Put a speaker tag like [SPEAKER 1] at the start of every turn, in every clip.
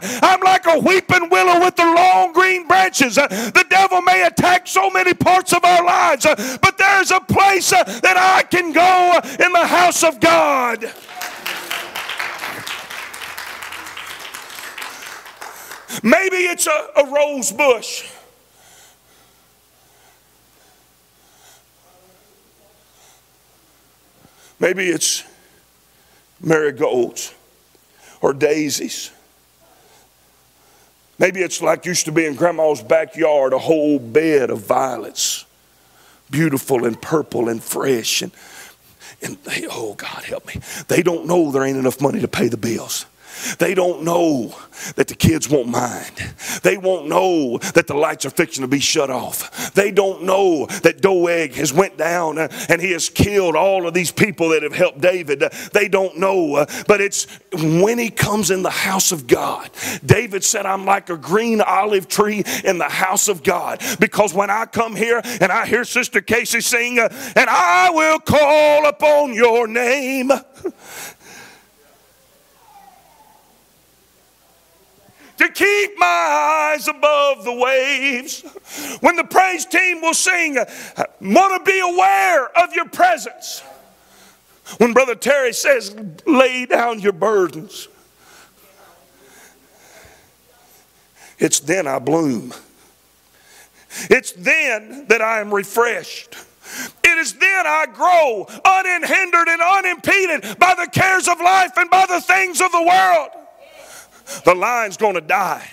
[SPEAKER 1] I'm like a weeping willow with the long green branches. The devil may attack so many parts of our lives, but there's a place that I can go in the house of God. Maybe it's a rose bush. Maybe it's marigolds or daisies. Maybe it's like used to be in Grandma's backyard, a whole bed of violets, beautiful and purple and fresh. And they, oh God help me, they don't know there ain't enough money to pay the bills. They don't know that the kids won't mind. They won't know that the lights are fixing to be shut off. They don't know that Doeg has went down and he has killed all of these people that have helped David. They don't know. But it's when he comes in the house of God. David said, I'm like a green olive tree in the house of God. Because when I come here and I hear Sister Casey sing, and I will call upon your name. To keep my eyes above the waves. When the praise team will sing, want to be aware of your presence. When Brother Terry says, lay down your burdens. It's then I bloom. It's then that I am refreshed. It is then I grow unhindered and unimpeded by the cares of life and by the things of the world. The lion's going to die.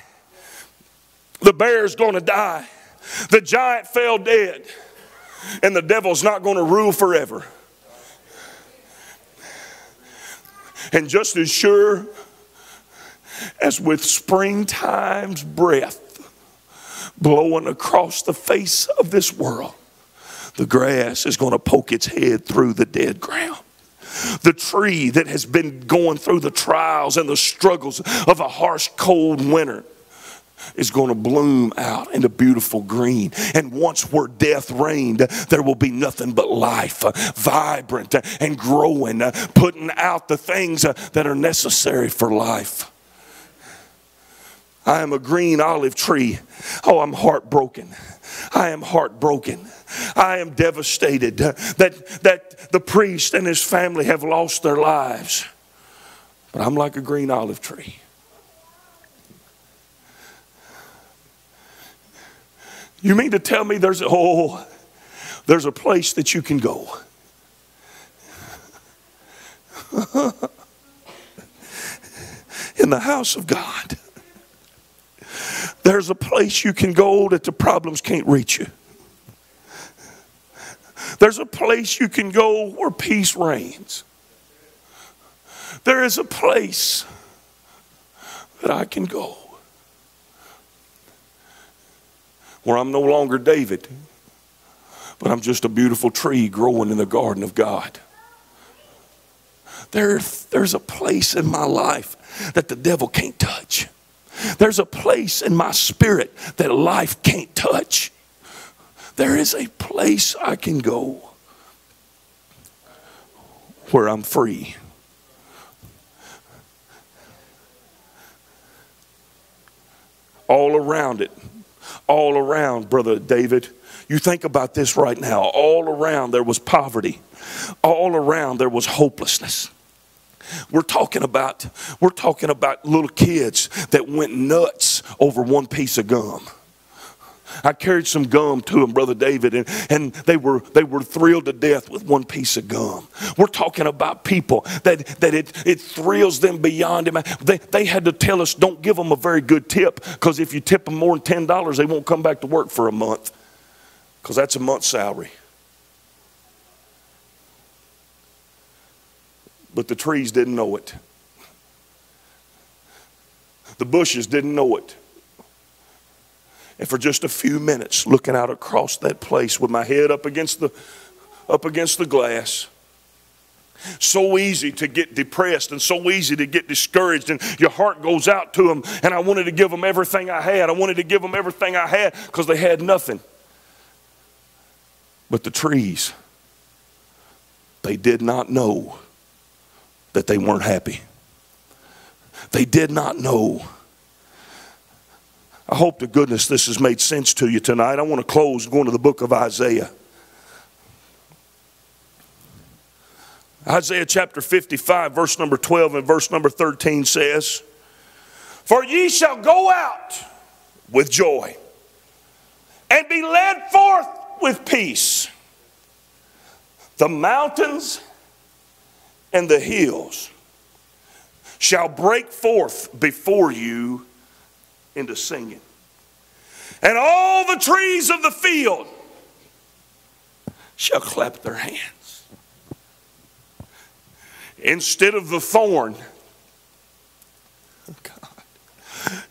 [SPEAKER 1] The bear's going to die. The giant fell dead. And the devil's not going to rule forever. And just as sure as with springtime's breath blowing across the face of this world, the grass is going to poke its head through the dead ground. The tree that has been going through the trials and the struggles of a harsh, cold winter is going to bloom out into beautiful green. And once where death reigned, there will be nothing but life, vibrant and growing, putting out the things that are necessary for life. I am a green olive tree. Oh, I'm heartbroken. I am heartbroken. I am devastated that the priest and his family have lost their lives. But I'm like a green olive tree. You mean to tell me there's a place that you can go? In the house of God. There's a place you can go that the problems can't reach you. There's a place you can go where peace reigns. There is a place that I can go where I'm no longer David, but I'm just a beautiful tree growing in the garden of God. There's a place in my life that the devil can't touch. There's a place in my spirit that life can't touch. There is a place I can go where I'm free. All around it, all around, Brother David, you think about this right now. All around there was poverty. All around there was hopelessness. We're talking about little kids that went nuts over one piece of gum. I carried some gum to them, Brother David, and they were thrilled to death with one piece of gum. We're talking about people that it thrills them beyond them. They had to tell us, don't give them a very good tip, because if you tip them more than $10, they won't come back to work for a month, because that's a month's salary. But the trees didn't know it. The bushes didn't know it. And for just a few minutes, looking out across that place with my head up against the glass, so easy to get depressed and so easy to get discouraged, and your heart goes out to them. And I wanted to give them everything I had. I wanted to give them everything I had because they had nothing. But the trees, they did not know that they weren't happy. They did not know I hope to goodness this has made sense to you tonight. I want to close going to the book of Isaiah. Isaiah chapter 55, verse number 12 and verse number 13 says, "For ye shall go out with joy, and be led forth with peace. The mountains and the hills shall break forth before you into singing. And all the trees of the field shall clap their hands. Instead of the thorn,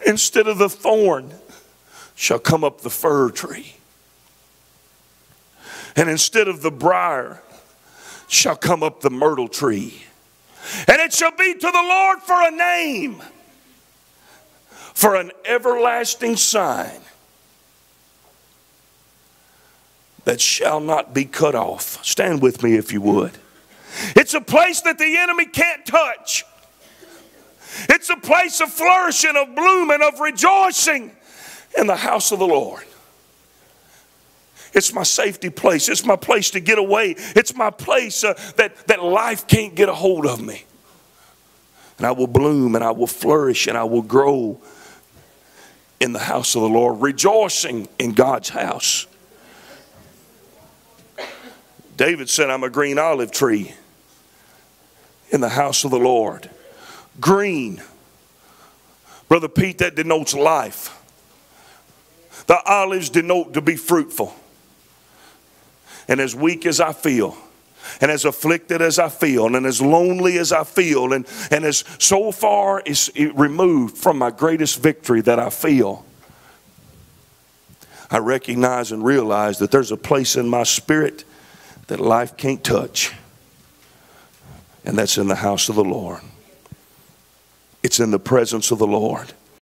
[SPEAKER 1] instead of the thorn shall come up the fir tree. And instead of the briar shall come up the myrtle tree. And it shall be to the Lord for a name, for an everlasting sign that shall not be cut off." Stand with me if you would. It's a place that the enemy can't touch. It's a place of flourishing, of blooming, of rejoicing in the house of the Lord. It's my safety place. It's my place to get away. It's my place that life can't get a hold of me. And I will bloom and I will flourish and I will grow in the house of the Lord, rejoicing in God's house. David said, "I'm a green olive tree in the house of the Lord." Green. Brother Pete, that denotes life. The olives denote to be fruitful. And as weak as I feel, and as afflicted as I feel, and as lonely as I feel, and as so far is removed from my greatest victory that I feel, I recognize and realize that there's a place in my spirit that life can't touch. And that's in the house of the Lord. It's in the presence of the Lord.